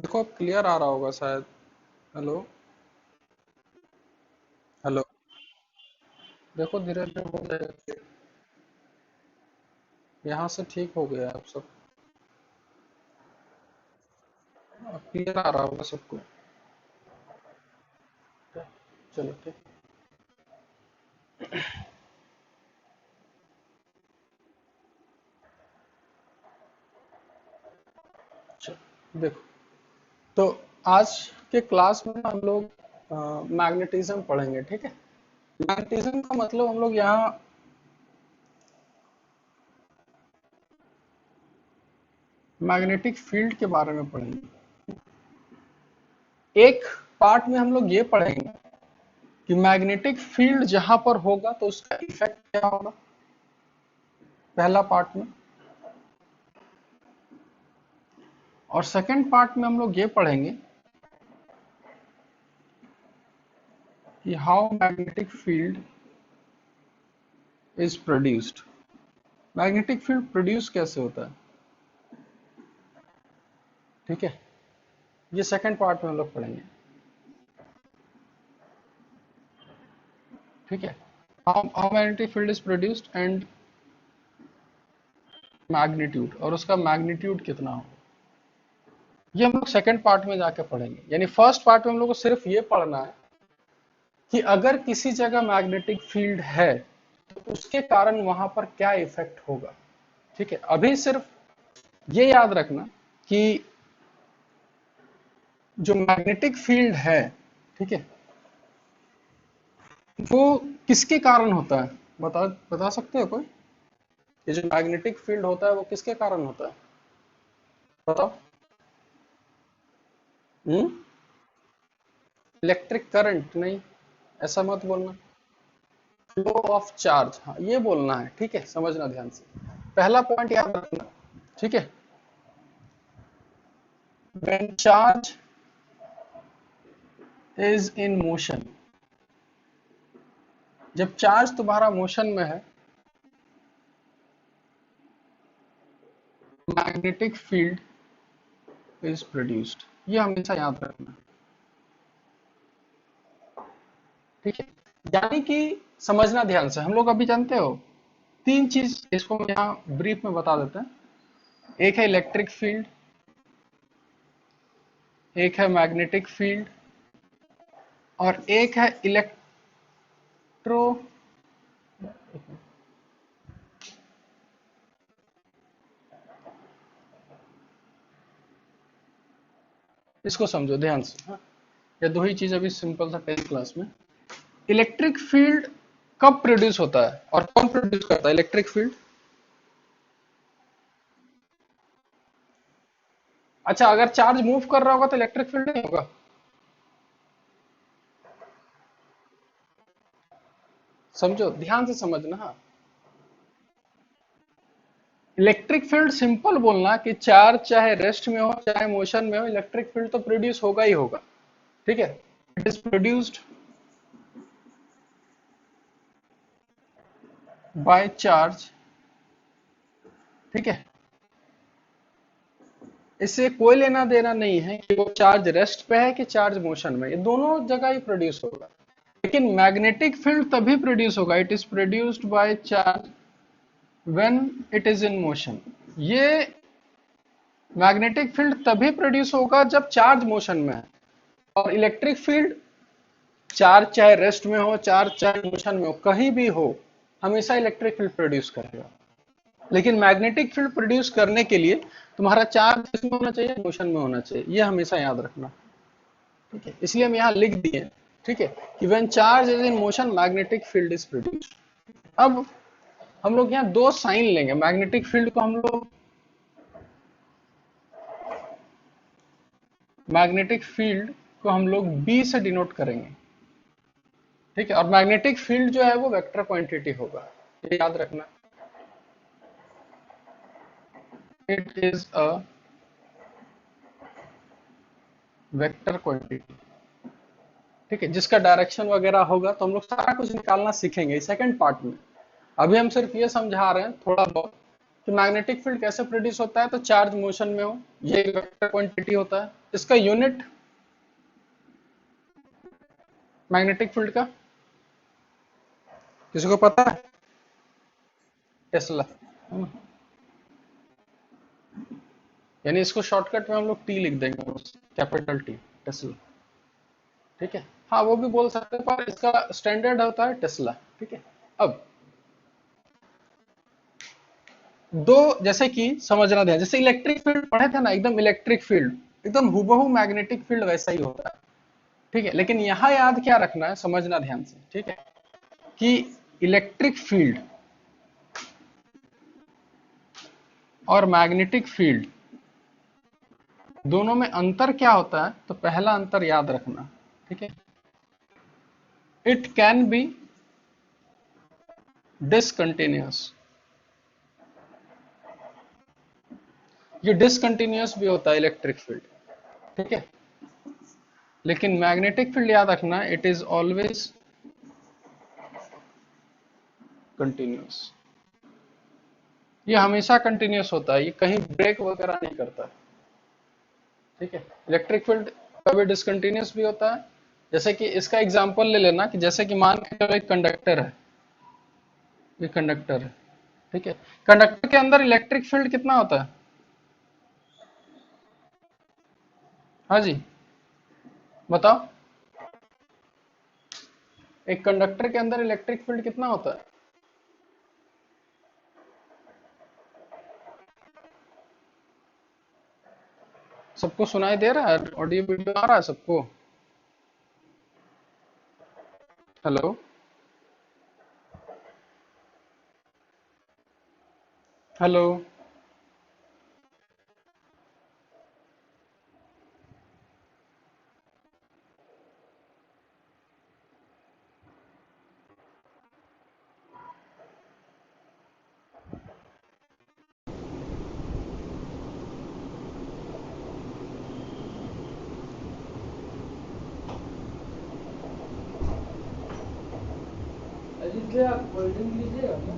देखो अब क्लियर आ रहा होगा शायद। हेलो। हेलो। देखो धीरे धीरे हो जाएगा। यहाँ से ठीक हो गया अब सब। अब क्लियर आ रहा होगा सबको। चलो ठीक। चलो देखो। तो आज के क्लास में हम लोग मैग्नेटिज्म पढ़ेंगे, ठीक है। मैग्नेटिज्म का मतलब हम लोग यहाँ मैग्नेटिक फील्ड के बारे में पढ़ेंगे। एक पार्ट में हम लोग ये पढ़ेंगे कि मैग्नेटिक फील्ड जहां पर होगा तो उसका इफेक्ट क्या होगा, पहला पार्ट में। और सेकंड पार्ट में हम लोग ये पढ़ेंगे कि how magnetic field is produced. Magnetic field produce कैसे होता है, ठीक है। ये सेकंड पार्ट में हम लोग पढ़ेंगे, ठीक है। How magnetic field is produced and magnitude, और उसका मैग्नीट्यूड कितना हो, ये हम लोग सेकंड पार्ट में जाके पढ़ेंगे। यानी फर्स्ट पार्ट में हम लोग को सिर्फ ये पढ़ना है कि अगर किसी जगह मैग्नेटिक फील्ड है तो उसके कारण वहां पर क्या इफेक्ट होगा, ठीक है। अभी सिर्फ ये याद रखना कि जो मैग्नेटिक फील्ड है, ठीक है, वो किसके कारण होता है, बता बता सकते हो कोई। ये जो मैग्नेटिक फील्ड होता है वो किसके कारण होता है, बताओ। हम्म। इलेक्ट्रिक करंट नहीं, ऐसा मत बोलना। फ्लो ऑफ चार्ज, हाँ ये बोलना है, ठीक है। समझना ध्यान से, पहला पॉइंट याद रखना, ठीक है। When charge is in motion, जब चार्ज तुम्हारा मोशन में है, मैग्नेटिक फील्ड इज प्रोड्यूस्ड, ये हमेशा याद रखना, ठीक है। यानी कि समझना ध्यान से, हम लोग अभी जानते हो तीन चीज, इसको हम यहाँ ब्रीफ में बता देते हैं। एक है इलेक्ट्रिक फील्ड, एक है मैग्नेटिक फील्ड, और एक है इलेक्ट्रो, इसको समझो ध्यान से, हाँ। ये दो ही चीज अभी सिंपल सा 10th क्लास में। इलेक्ट्रिक फील्ड कब प्रोड्यूस होता है और कौन प्रोड्यूस करता है इलेक्ट्रिक फील्ड। अच्छा, अगर चार्ज मूव कर रहा होगा तो इलेक्ट्रिक फील्ड नहीं होगा। समझो ध्यान से समझना, हाँ। इलेक्ट्रिक फील्ड सिंपल बोलना कि चार्ज चाहे रेस्ट में हो चाहे मोशन में हो, इलेक्ट्रिक फील्ड तो प्रोड्यूस होगा ही होगा, ठीक है। It is produced by charge, ठीक है। इससे कोई लेना देना नहीं है कि वो चार्ज रेस्ट पे है कि चार्ज मोशन में, ये दोनों जगह ही प्रोड्यूस होगा। लेकिन मैग्नेटिक फील्ड तभी प्रोड्यूस होगा, it is produced by charge when it is in motion. ये मैग्नेटिक फील्ड तभी प्रोड्यूस होगा जब चार्ज मोशन में है। और इलेक्ट्रिक फील्ड चार्ज चाहे रेस्ट में हो चार्ज चाहे मोशन में हो, कहीं भी हो, हमेशा इलेक्ट्रिक फील्ड प्रोड्यूस करेगा। लेकिन मैग्नेटिक फील्ड प्रोड्यूस करने के लिए तुम्हारा चार्ज किसमें होना चाहिए, मोशन में होना चाहिए, ये हमेशा याद रखना, ठीक है। इसलिए हम यहाँ लिख दिए, ठीक है, कि when charge is in motion magnetic field is produced. अब हम लोग यहाँ दो साइन लेंगे, मैग्नेटिक फील्ड को हम लोग मैग्नेटिक फील्ड को हम लोग बी से डिनोट करेंगे, ठीक है। और मैग्नेटिक फील्ड जो है वो वेक्टर क्वांटिटी होगा, ये याद रखना। It is a vector quantity, ठीक है, जिसका डायरेक्शन वगैरह होगा तो हम लोग सारा कुछ निकालना सीखेंगे सेकंड पार्ट में। अभी हम सिर्फ ये समझा रहे हैं थोड़ा बहुत कि मैग्नेटिक फील्ड कैसे प्रोड्यूस होता है, तो चार्ज मोशन में हो, ये वेक्टर क्वांटिटी होता है। इसका यूनिट मैग्नेटिक फील्ड का किसी को पता है? टेस्ला। यानी इसको शॉर्टकट में हम लोग टी लिख देंगे, कैपिटल टी, टेस्ला। ठीक है, हाँ वो भी बोल सकते हैं, पर इसका स्टैंडर्ड होता है टेस्ला। ठीक है, अब दो, जैसे कि समझना ध्यान, जैसे इलेक्ट्रिक फील्ड पढ़े थे ना, एकदम इलेक्ट्रिक फील्ड एकदम हुबहू मैग्नेटिक फील्ड वैसा ही होता है। ठीक है, लेकिन यहां याद क्या रखना है, समझना ध्यान से। ठीक है, कि इलेक्ट्रिक फील्ड और मैग्नेटिक फील्ड दोनों में अंतर क्या होता है, तो पहला अंतर याद रखना। ठीक है, इट कैन बी डिसकंटिन्यूअस। ये डिसकंटिन्यूअस भी होता है इलेक्ट्रिक फील्ड। ठीक है, लेकिन मैग्नेटिक फील्ड याद रखना, इट इज ऑलवेज कंटिन्यूअस। ये हमेशा कंटिन्यूअस होता है, ये कहीं ब्रेक वगैरह नहीं करता। ठीक है, इलेक्ट्रिक फील्ड कभी डिसकंटिन्यूअस भी होता है। जैसे कि इसका एग्जांपल ले लेना, कि जैसे कि मान के चलो एक कंडक्टर है, ये कंडक्टर है। ठीक है, कंडक्टर के अंदर इलेक्ट्रिक फील्ड कितना होता है? हाँ जी, बताओ। एक कंडक्टर के अंदर इलेक्ट्रिक फील्ड कितना होता है? सबको सुनाई दे रहा है? ऑडियो वीडियो आ रहा है सबको? Hello, hello. अजीत जी, आप कोल्ड ड्रिंक लीजिएगा क्या?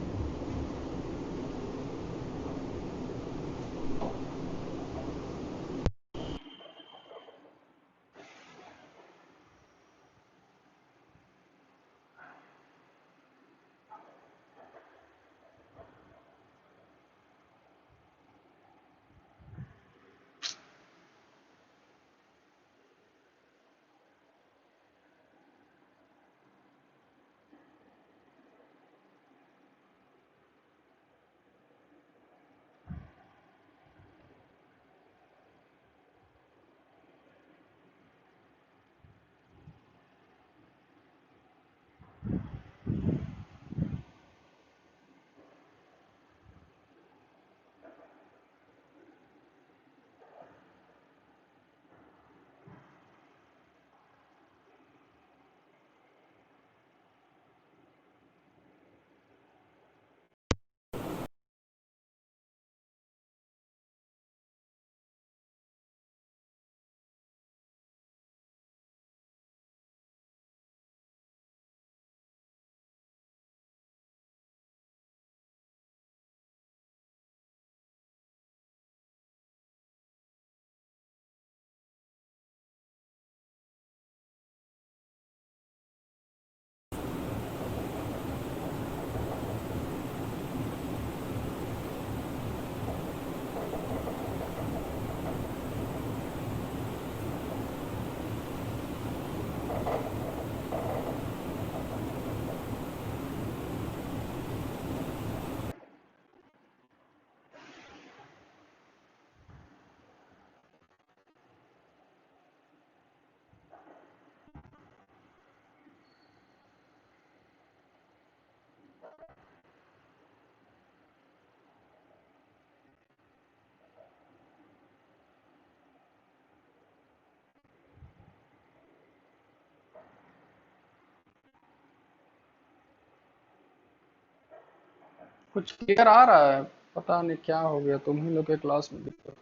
कुछ क्लियर आ रहा है? पता नहीं क्या हो गया, तुम ही लोग के क्लास में दिक्कत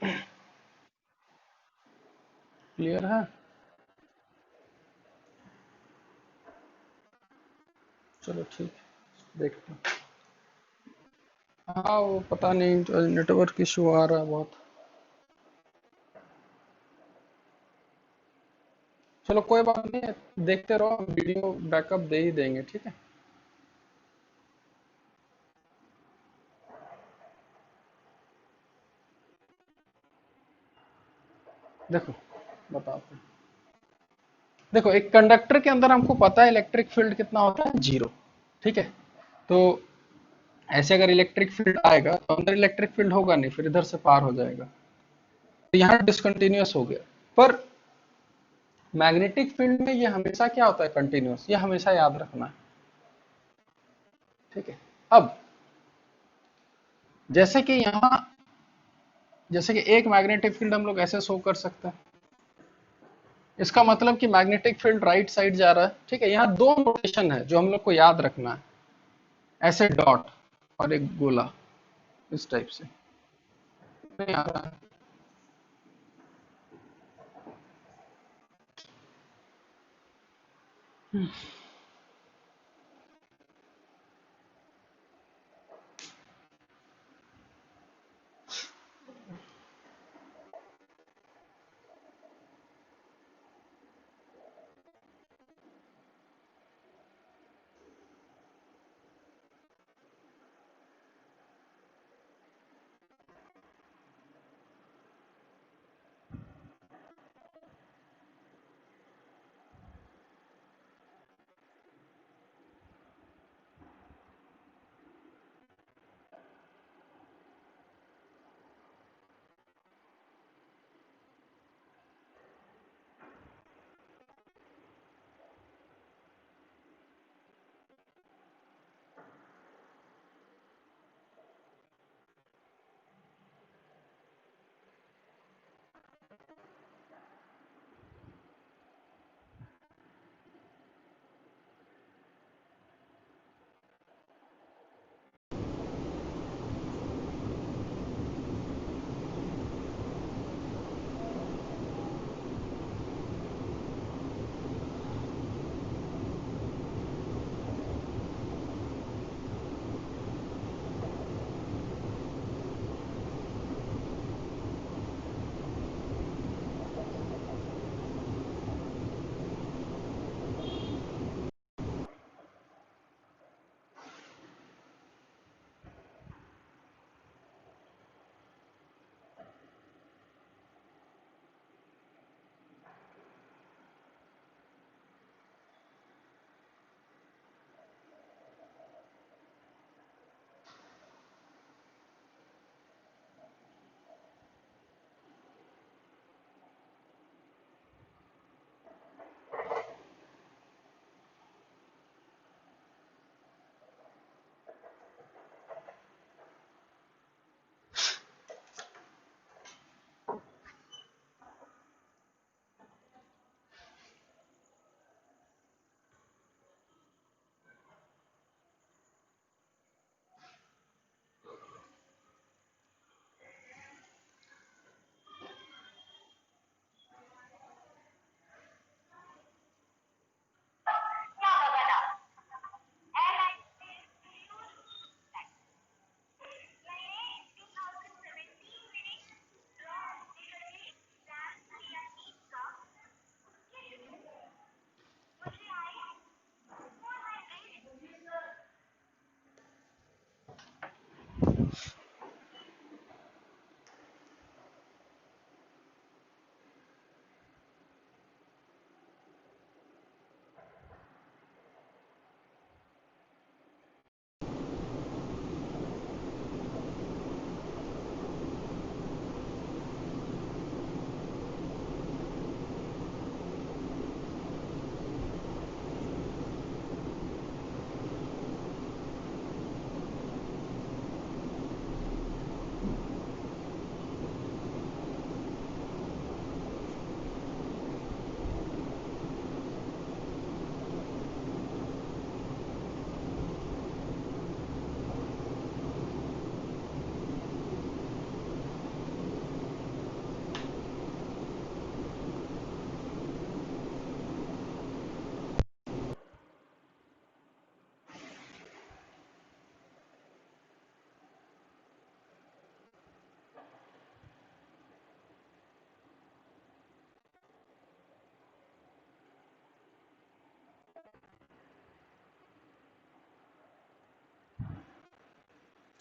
है। क्लियर है? चलो ठीक है, देखते हैं। हाँ वो पता नहीं, नेटवर्क इशू आ रहा है बहुत। चलो कोई बात नहीं है, देखते रहो, हम वीडियो बैकअप दे ही देंगे, ठीक है। देखो बताते हैं। देखो एक कंडक्टर के अंदर हमको पता है इलेक्ट्रिक फील्ड कितना होता है, जीरो, ठीक है। तो ऐसे अगर इलेक्ट्रिक फील्ड आएगा तो अंदर इलेक्ट्रिक फील्ड होगा नहीं, फिर इधर से पार हो जाएगा, तो यहाँ डिसकंटिन्यूअस हो गया। पर मैग्नेटिक फील्ड में ये हमेशा क्या होता है, कंटिन्यूअस, ये हमेशा याद रखना है, ठीक है। अब जैसे कि यहाँ, जैसे कि एक मैग्नेटिक फील्ड हम लोग ऐसे शो कर सकते हैं, इसका मतलब कि मैग्नेटिक फील्ड राइट साइड जा रहा है, ठीक है। यहाँ दो नोटेशन है जो हम लोग को याद रखना है, ऐसे डॉट और एक गोला, इस टाइप से। नहीं आ रहा है।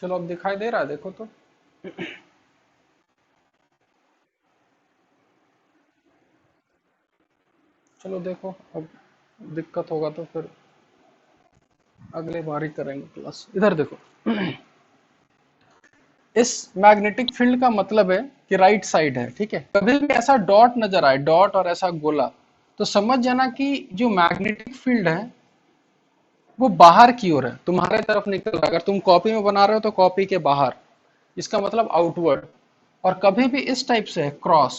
चलो अब दिखाई दे रहा है, देखो तो। चलो देखो, अब दिक्कत होगा तो फिर अगले बार ही करेंगे क्लास। इधर देखो, इस मैग्नेटिक फील्ड का मतलब है कि राइट साइड है, ठीक है। कभी भी ऐसा डॉट नजर आए, डॉट और ऐसा गोला, तो समझ जाना कि जो मैग्नेटिक फील्ड है वो बाहर की ओर है, तुम्हारे तरफ निकल रहा है। अगर तुम कॉपी में बना रहे हो तो कॉपी के बाहर, इसका मतलब आउटवर्ड। और कभी भी इस टाइप से है क्रॉस,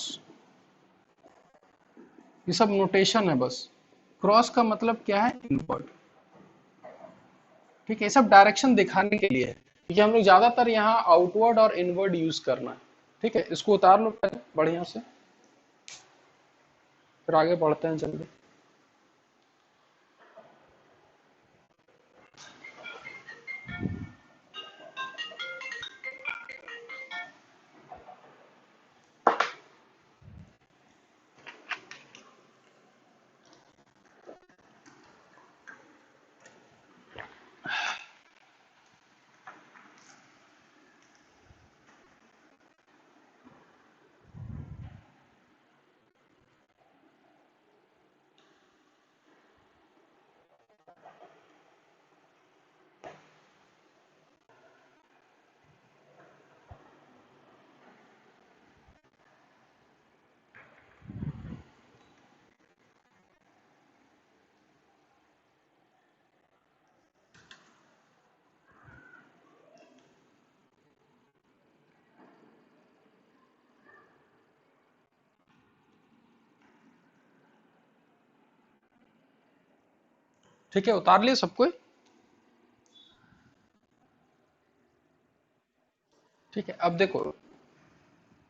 ये सब नोटेशन है बस। क्रॉस का मतलब क्या है, इनवर्ड, ठीक है। ये सब डायरेक्शन दिखाने के लिए है, क्योंकि हम लोग ज्यादातर यहाँ आउटवर्ड और इनवर्ड यूज करना है, ठीक है। इसको उतार लो पहले बढ़िया से, फिर आगे बढ़ते हैं जल्दी। ठीक है, उतार लिए सबको। ठीक है, अब देखो,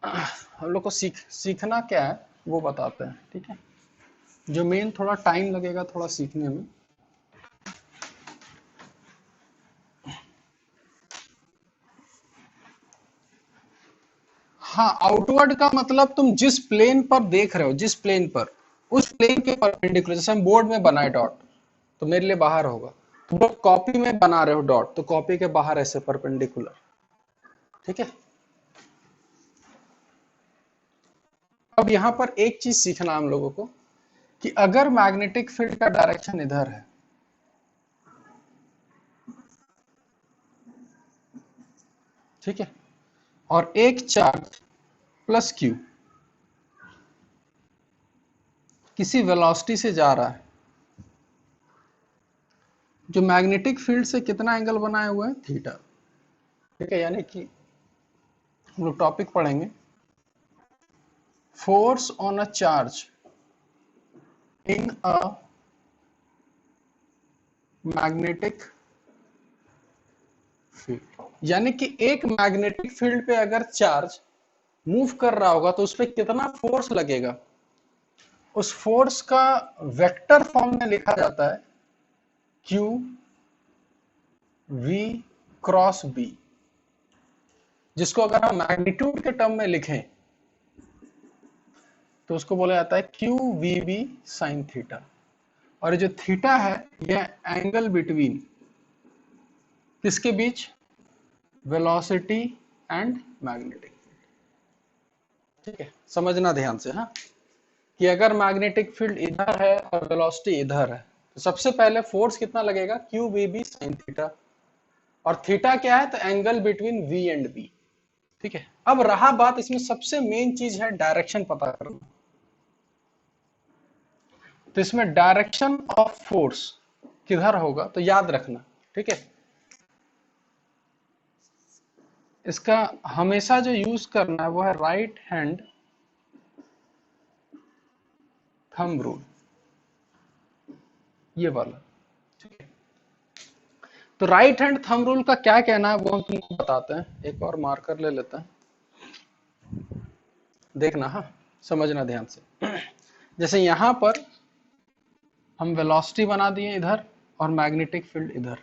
हम लोग को सीखना क्या है वो बताते हैं, ठीक है। जो मेन थोड़ा टाइम लगेगा थोड़ा सीखने में। हाँ, आउटवर्ड का मतलब तुम जिस प्लेन पर देख रहे हो, जिस प्लेन पर, उस प्लेन के परपेंडिकुलर। जैसे हम बोर्ड में बनाए डॉट, तो मेरे लिए बाहर होगा। तुम कॉपी में बना रहे हो डॉट, तो कॉपी के बाहर ऐसे परपेंडिकुलर, ठीक है। अब यहां पर एक चीज सीखना हम लोगों को, कि अगर मैग्नेटिक फील्ड का डायरेक्शन इधर है, ठीक है, और एक चार्ज प्लस क्यू किसी वेलोसिटी से जा रहा है, जो मैग्नेटिक फील्ड से कितना एंगल बनाए हुए हैं, थीटा, ठीक है। यानी कि हम लोग टॉपिक पढ़ेंगे, force on a charge in a magnetic field. यानी कि एक मैग्नेटिक फील्ड पे अगर चार्ज मूव कर रहा होगा तो उस पर कितना फोर्स लगेगा, उस फोर्स का वेक्टर फॉर्म में लिखा जाता है क्यू वी क्रॉस बी, जिसको अगर हम मैग्नीट्यूड के टर्म में लिखें तो उसको बोला जाता है Q V B sine theta. और ये जो थीटा है, यह एंगल बिटवीन किसके बीच, वेलोसिटी एंड मैग्नेटिक, ठीक है। समझना ध्यान से, हाँ, कि अगर मैग्नेटिक फील्ड इधर है और वेलोसिटी इधर है, तो सबसे पहले फोर्स कितना लगेगा, Q V B sine theta. और थीटा क्या है, तो angle between V and B, ठीक है। अब रहा बात, इसमें सबसे मेन चीज है डायरेक्शन पता करना। तो इसमें डायरेक्शन ऑफ फोर्स किधर होगा, तो याद रखना, ठीक है। इसका हमेशा जो यूज करना है वो है राइट हैंड थंब रूल, ये वाला, ठीक है। तो राइट हैंड थंब रूल का क्या कहना है वो हम तुमको बताते हैं। एक और मार्कर ले लेते हैं, देखना, हाँ, समझना ध्यान से। जैसे यहां पर हम वेलोसिटी बना दिए इधर और मैग्नेटिक फील्ड इधर,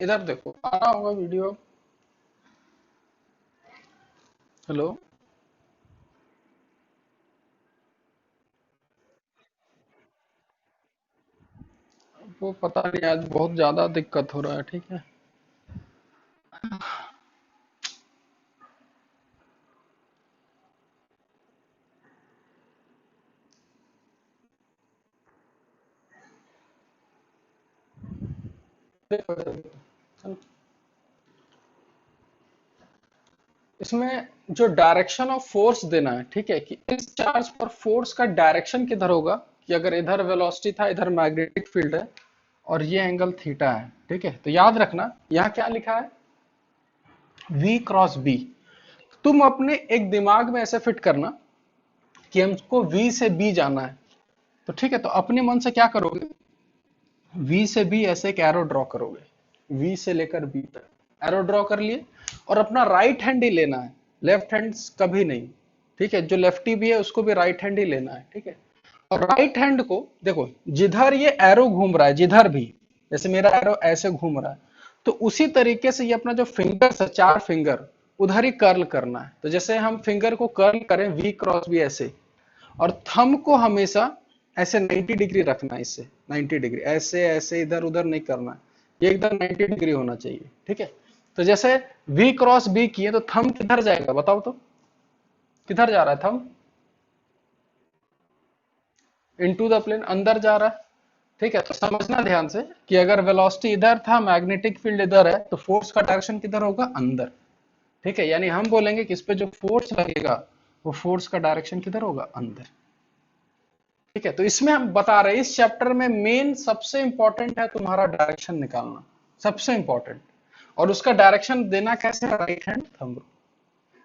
इधर देखो, आ रहा होगा वीडियो। हेलो। वो पता नहीं, आज बहुत ज्यादा दिक्कत हो रहा है, ठीक है। देखो देखो, इसमें जो डायरेक्शन ऑफ फोर्स देना है, ठीक है, कि इस चार्ज पर फोर्स का डायरेक्शन किधर होगा, कि अगर इधर वेलोसिटी था, इधर मैग्नेटिक फील्ड है, और ये एंगल थीटा है, ठीक है। तो याद रखना यहाँ क्या लिखा है, v क्रॉस b। तुम अपने एक दिमाग में ऐसे फिट करना कि हमको v से b जाना है, तो ठीक है, तो अपने मन से क्या करोगे, v से b ऐसे एक एरो ड्रॉ करोगे, v से लेकर b तक एरो ड्रॉ कर लिए, और अपना राइट हैंड ही लेना है, लेफ्ट हैंड कभी नहीं, ठीक है। जो लेफ्टी भी है उसको भी राइट हैंड ही लेना है, ठीक है। और राइट हैंड को देखो, जिधर ये एरो घूम रहा है, जिधर भी, जैसे मेरा एरो ऐसे घूम रहा है, तो उसी तरीके से ये अपना जो फिंगर्स है, चार फिंगर, उधर ही कर्ल करना है। तो जैसे हम फिंगर को कर्ल करें वी क्रॉस वी ऐसे, और थंब को हमेशा ऐसे 90 डिग्री रखना है, इससे 90 डिग्री, ऐसे ऐसे इधर उधर नहीं करना है, ये एकदम 90 डिग्री होना चाहिए, ठीक है। तो जैसे वी क्रॉस बी किए तो थंब किधर जाएगा बताओ तो, किधर जा रहा है थंब, इनटू द प्लेन, अंदर जा रहा है, ठीक है। तो समझना ध्यान से कि अगर वेलोसिटी इधर था, मैग्नेटिक फील्ड इधर है, तो फोर्स का डायरेक्शन किधर होगा, अंदर, ठीक है। यानी हम बोलेंगे कि इस पे जो फोर्स लगेगा, वो फोर्स का डायरेक्शन किधर होगा, अंदर, ठीक है। तो इसमें हम बता रहे हैं, इस चैप्टर में मेन सबसे इंपॉर्टेंट है तुम्हारा डायरेक्शन निकालना, सबसे इंपॉर्टेंट। और उसका डायरेक्शन देना कैसे, राइट हैंड थंब,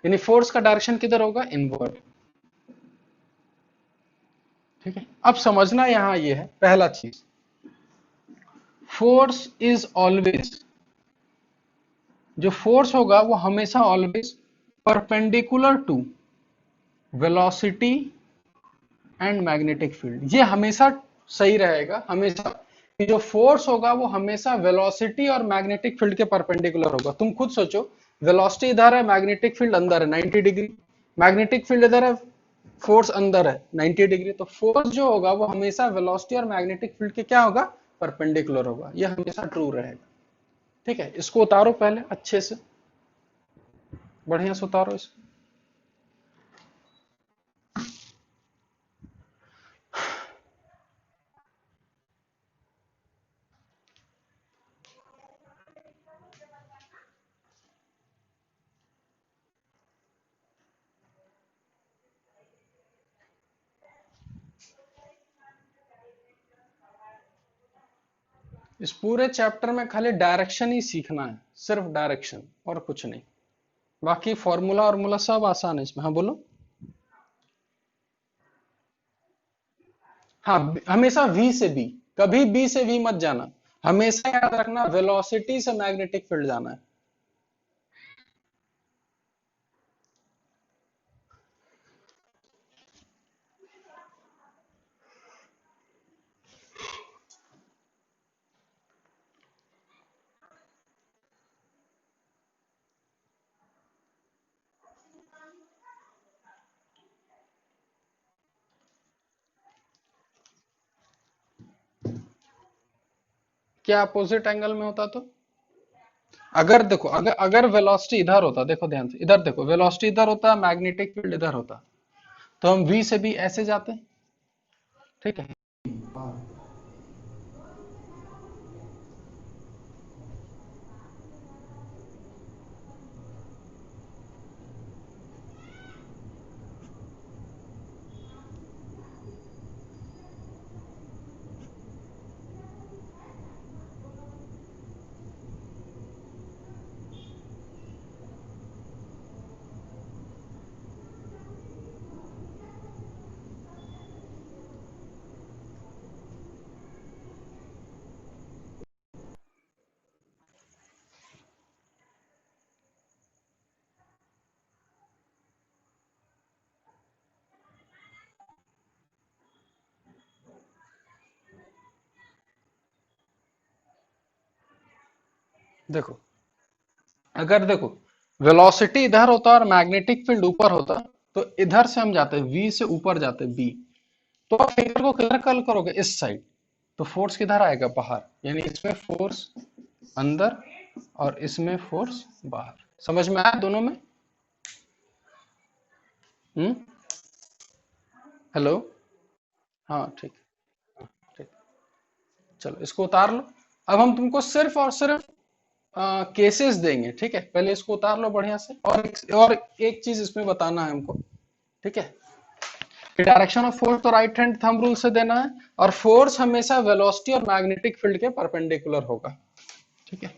यानी फोर्स का डायरेक्शन किधर होगा, इनवर्ड, ठीक है। अब समझना यहां ये है पहला चीज, फोर्स इज ऑलवेज, जो फोर्स होगा वो हमेशा always perpendicular to velocity and magnetic field, ये हमेशा सही रहेगा, हमेशा कि जो फोर्स होगा वो हमेशा वेलोसिटी और मैग्नेटिक फील्ड के परपेंडिकुलर होगा। तुम खुद सोचो, वेलोसिटी इधर है, मैग्नेटिक फील्ड अंदर है 90 डिग्री, मैग्नेटिक फील्ड इधर है, फोर्स अंदर है 90 डिग्री, तो फोर्स जो होगा वो हमेशा वेलोसिटी और मैग्नेटिक फील्ड के क्या होगा, परपेंडिकुलर होगा, ये हमेशा ट्रू रहेगा, ठीक है। इसको उतारो पहले अच्छे से, बढ़िया से उतारो इसको। इस पूरे चैप्टर में खाली डायरेक्शन ही सीखना है, सिर्फ डायरेक्शन और कुछ नहीं, बाकी फॉर्मूला और सब आसान है इसमें। हाँ बोलो। हाँ, हमेशा वी से बी, कभी बी से वी मत जाना, हमेशा याद रखना वेलोसिटी से मैग्नेटिक फील्ड जाना है। क्या अपोजिट एंगल में होता तो, अगर देखो, अगर अगर वेलोसिटी इधर होता, देखो ध्यान से, इधर देखो, वेलोसिटी इधर होता, मैग्नेटिक फील्ड इधर होता, तो हम वी से बी ऐसे जाते, ठीक है। देखो, अगर देखो वेलोसिटी इधर होता और मैग्नेटिक फील्ड ऊपर होता, तो इधर से हम जाते वी से ऊपर जाते बी, तो आप फिगर को किधर कल करोगे, इस साइड, तो फोर्स किधर आएगा, बाहर, यानी इसमें फोर्स अंदर और इसमें फोर्स बाहर। समझ में आया दोनों में? हम्म। हेलो। हाँ ठीक। हाँ, ठीक। चलो इसको उतार लो। अब हम तुमको सिर्फ और सिर्फ केसेस देंगे, ठीक है? पहले इसको उतार लो बढ़िया से, और एक चीज इसमें बताना है हमको, ठीक है? डायरेक्शन ऑफ फोर्स तो राइट हैंड थंब रूल से देना है, और फोर्स हमेशा वेलोसिटी और मैग्नेटिक फील्ड के परपेंडिकुलर होगा, ठीक है?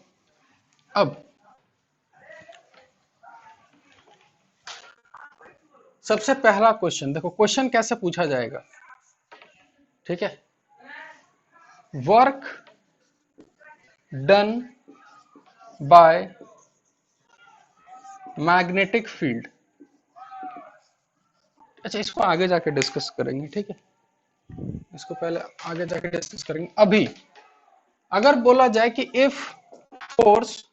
अब सबसे पहला क्वेश्चन देखो, क्वेश्चन कैसे पूछा जाएगा, ठीक है? Work done by magnetic field. अच्छा, इसको आगे जाके डिस्कस करेंगे, ठीक है? इसको पहले आगे जाके डिस्कस करेंगे। अभी अगर बोला जाए कि if force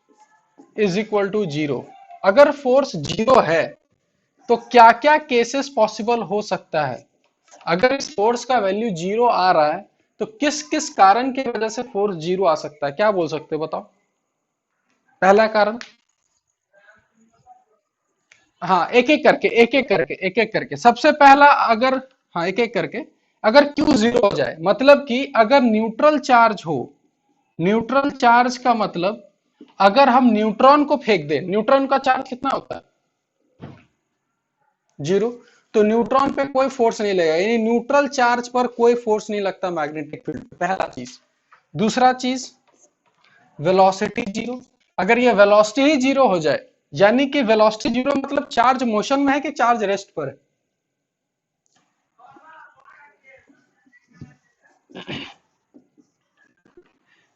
is equal to zero, अगर फोर्स जीरो है तो क्या क्या केसेस पॉसिबल हो सकता है? अगर इस फोर्स का वैल्यू जीरो आ रहा है तो किस किस कारण की वजह से फोर्स जीरो आ सकता है, क्या बोल सकते हो बताओ? पहला कारण, हाँ एक एक करके, एक एक करके, सबसे पहला अगर, हाँ एक एक करके, अगर Q जीरो हो जाए, मतलब कि अगर न्यूट्रल चार्ज हो, न्यूट्रल चार्ज का मतलब, अगर हम न्यूट्रॉन को फेंक दें, न्यूट्रॉन का चार्ज कितना होता है, जीरो, तो न्यूट्रॉन पे कोई फोर्स नहीं लगेगा, यानी न्यूट्रल चार्ज पर कोई फोर्स नहीं लगता मैग्नेटिक फील्ड, पहला चीज। दूसरा चीज, वेलोसिटी जीरो, अगर ये वेलोसिटी ही जीरो हो जाए, यानी कि वेलोसिटी जीरो मतलब चार्ज मोशन में है कि चार्ज रेस्ट पर है,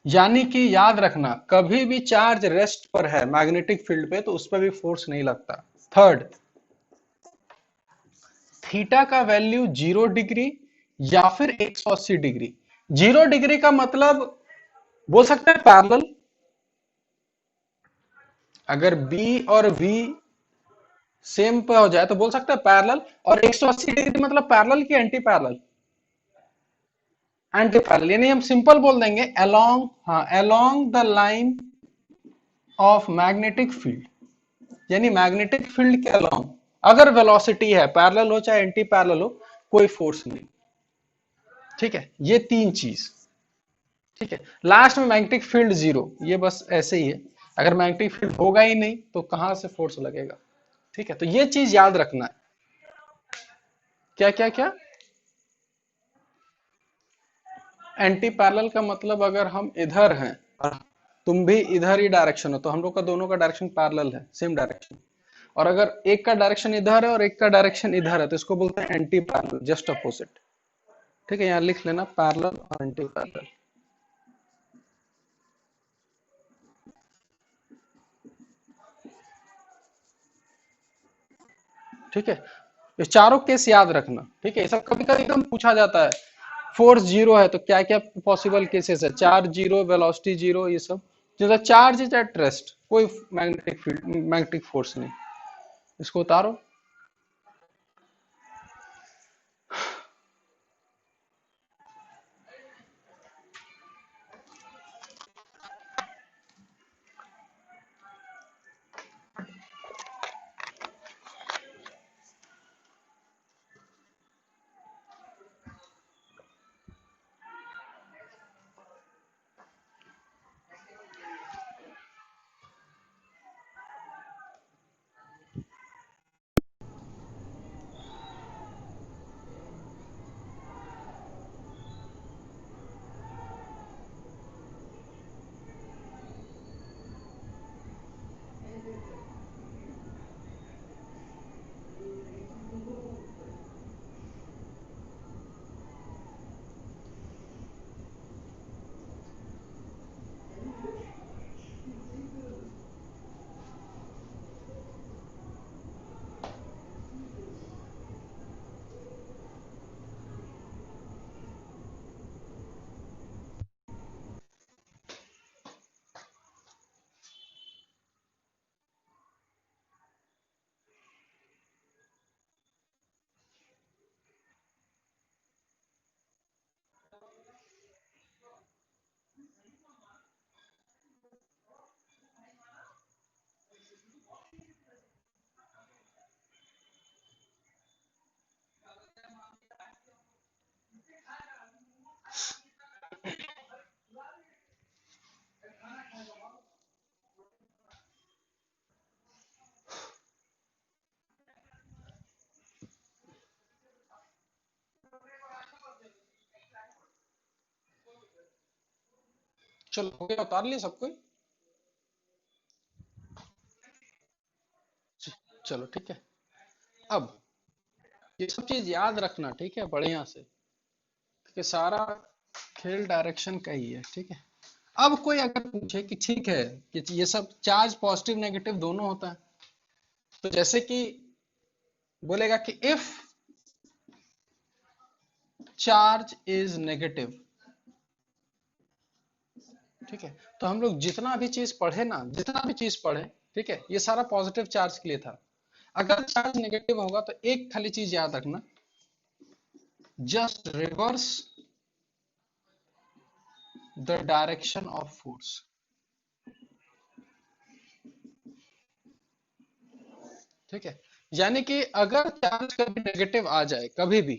यानी कि याद रखना, कभी भी चार्ज रेस्ट पर है मैग्नेटिक फील्ड पे तो उस पर भी फोर्स नहीं लगता। थर्ड, थीटा का वैल्यू 0 डिग्री या फिर 180 डिग्री। 0 डिग्री का मतलब बोल सकते हैं पैरेलल, अगर बी और वी सेम पे हो जाए तो बोल सकते हैं पैरेलल, और 180 डिग्री मतलब पैरेलल की एंटी पैरेलल, एंटी पैरेलल, यानी हम सिंपल बोल देंगे अलोंग, हाँ along the line of magnetic field, यानी मैग्नेटिक फील्ड के अलोंग अगर वेलोसिटी है, पैरेलल हो चाहे एंटी पैरेलल हो, कोई फोर्स नहीं, ठीक है? ये तीन चीज, ठीक है? लास्ट में मैग्नेटिक फील्ड जीरो, ये बस ऐसे ही है, अगर मैग्नेटिक फील्ड होगा ही नहीं तो कहां से फोर्स लगेगा, ठीक है? तो ये चीज याद रखना है। क्या क्या क्या? एंटी पैरेलल का मतलब अगर हम इधर हैं और तुम भी इधर ही डायरेक्शन हो, तो हम लोग का दोनों का डायरेक्शन पैरेलल है, सेम डायरेक्शन, और अगर एक का डायरेक्शन इधर है और एक का डायरेक्शन इधर है तो इसको बोलते हैं एंटी पैरेलल, जस्ट अपोजिट, ठीक है? यहां लिख लेना पैरेलल और एंटी पैरेलल, ठीक है? ये चारों केस याद रखना, ठीक है? ये सब कभी कभी एकदम पूछा जाता है, फोर्स जीरो है तो क्या क्या पॉसिबल केसेस है, चार्ज जीरो, वेलोसिटी जीरो, ये सब, जैसा चार्ज इज एट रेस्ट, कोई मैग्नेटिक फील्ड, मैग्नेटिक फोर्स नहीं। इसको उतारो। चलो हो गया, उतार लिया सब कोई? चलो ठीक है। अब ये सब चीज याद रखना, ठीक है, बढ़िया से, कि सारा खेल डायरेक्शन का ही है, ठीक है। अब कोई अगर पूछे कि ठीक है कि ये सब चार्ज पॉजिटिव नेगेटिव दोनों होता है, तो जैसे कि बोलेगा कि इफ चार्ज इज नेगेटिव, ठीक है, तो हम लोग जितना भी चीज पढ़े ना, जितना भी चीज पढ़े, ठीक है, ये सारा पॉजिटिव चार्ज के लिए था। अगर चार्ज नेगेटिव होगा तो एक खाली चीज याद रखना, just reverse the direction of force, ठीक है। यानी कि अगर चार्ज कभी नेगेटिव आ जाए कभी भी,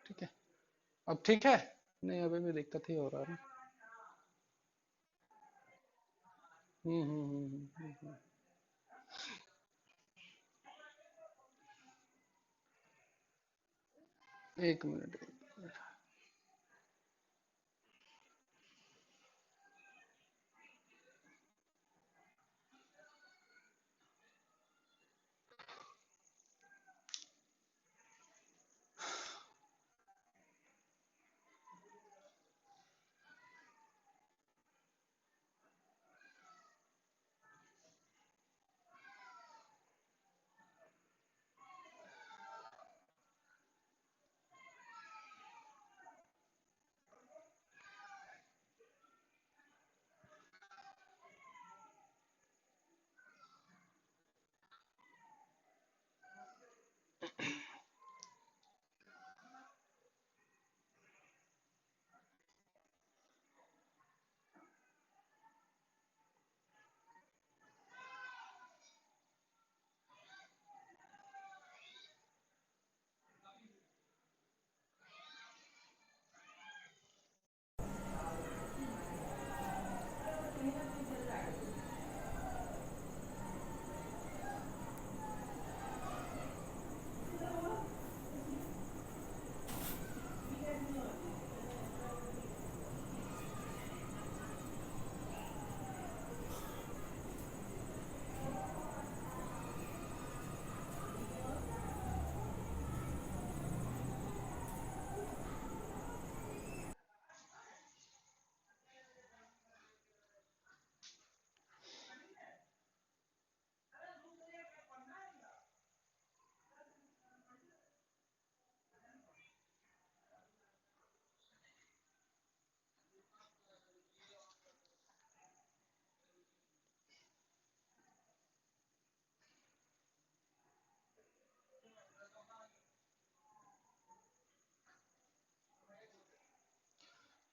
ठीक है, अब ठीक है, नहीं अभी भी दिक्कत ही हो रहा है ना। हम्म। एक मिनट।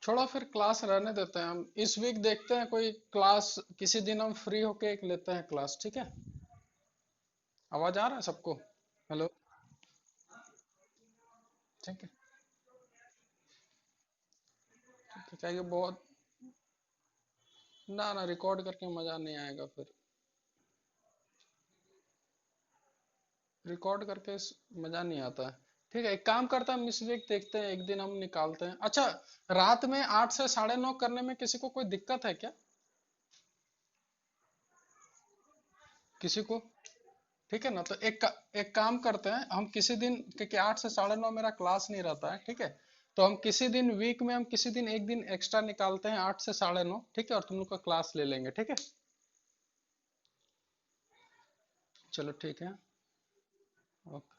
छोड़ो फिर, क्लास रहने देते हैं, हम इस वीक देखते हैं कोई क्लास, किसी दिन हम फ्री होके एक लेते हैं क्लास, ठीक है। आवाज आ रहा है सबको? हेलो? ठीक है, ठीक है, चाहिए बहुत। ना ना, रिकॉर्ड करके मजा नहीं आएगा फिर, रिकॉर्ड करके मजा नहीं आता है। ठीक है, एक काम करते हैं, हम इस वीक देखते हैं, एक दिन हम निकालते हैं। अच्छा, रात में 8 से 9:30 करने में किसी को कोई दिक्कत है क्या? किसी को? ठीक है ना, तो एक काम करते हैं हम किसी दिन, क्योंकि 8 से 9:30 मेरा क्लास नहीं रहता है, ठीक है, तो हम किसी दिन वीक में, हम किसी दिन एक दिन एक्स्ट्रा निकालते हैं 8 से 9:30, ठीक है, और तुम लोग का क्लास ले लेंगे, ठीक है। चलो ठीक है। ओके।